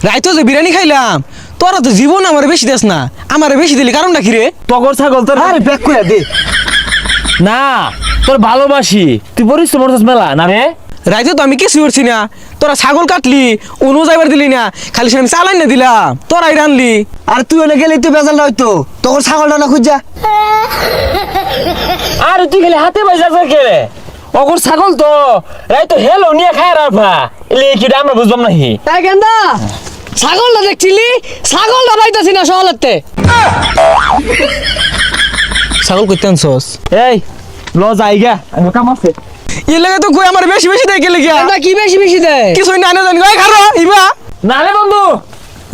রাইতো যে বিরিয়ানি খাইলাম তোরা তো জীবন আমার বেশি দেস না, আমার বেশি দিলি কারণটা কি রে? টগর ছাগল তোর আরে ব্যাক করে দে। না তোর ভালোবাসি, তুই পরিশ্রম করছিস মেলা না রে। রাইতো তো আমি কিছু করছি না, তোরা ছাগল কাটলি অনু যাইবার দিলি না, খালি সে আমি চালাই না দিলাম, তোরাই রানলি। আর তুই ওনে গেলে তুই বেজাল হয়তো তোর ছাগলটা না খুঁজা। আর তুই খালি হাতে বাজার কে রে? অগর ছাগল তো রাই তো হেলো নিয়ে খায় রাফা এলে কি আমরা বুঝবাম নাহি। তাই গেন্দা ছাগলটা দেখছিলি, ছাগলটা পাইতাছি না সহলেতে। ছাগল করতে আনছস? এই ল যাইগা আমি কাম আছে। এর লাগে তো কই আমার বেশি বেশি দেয় গেলে গিয়া এটা কি বেশি বেশি দেয়? কিছুই না জানি গাই খারো ইবা না রে বন্ধু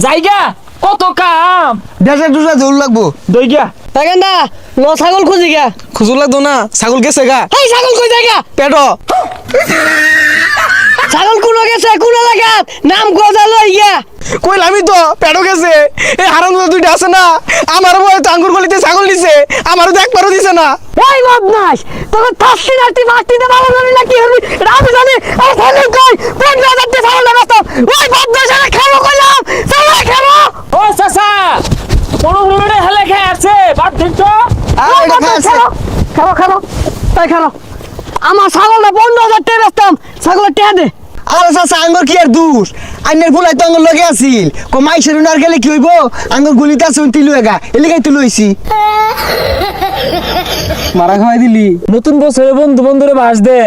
যাইগা কত কাম দেশে দুসা জোর লাগবো। দই গিয়া তাই গেন্দা ল ছাগল খুঁজি গা। খুজুর লাগতো না, ছাগল গেছে গা এই ছাগল কই যায় গা? পেটো। ছাগল কোন গেছে কোন এলাকাত? নাম কোজা লই গা। কইলামই তো পেটো গেছে। এই হারাম দুইটা আছে না, আমার বয় তো আঙ্গুর গলিতে ছাগল নিছে, আমারও তো একবারও দিছে না। ওই বদমাশ তোকে থাসছি না তুই মাটিতে ভালো জানি না কি হবি আমি জানি। আর ছাগল কই 15,000 টাকা ছাগল লাগাতো। ওই বদমাশ আরে খাবো কইলাম ছাগল খাবো। ও চাচা কোন রুমে হেলে খায় আছে বাদ দিন তো। আর এটা খাইছে। খাবো খাবো তাই খাবো। আমার ছাগলটা 15,000 টাকা বেচতাম, ছাগলের টাকা দে। আর চাচা আঙ্গুর কি আর দূর আইনের ফুলাই তো আঙ্গুর লগে আছিল কো মাইশের উনার গেলে কি হইব আঙ্গুর গুলিতে আছে উনতি লুয়েগা এলিগাই তো লইছি। মারা খাওয়াই দিলি। নতুন বছরে বন্ধু বন্ধুরে বাস দে।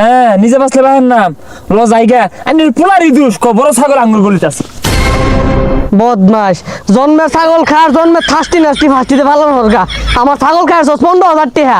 হ্যাঁ নিজে বাসলে বাহের নাম ল যাইগা আইনের পোলারি দুষ ক বড় ছাগল আঙ্গুর গলিতে আছে। বদমাস জন্মে ছাগল খার জন্মে থাসটি নাস্তি ফাস্তিতে ভালো হরগা। আমার ছাগল খায় 15,000 টাকা।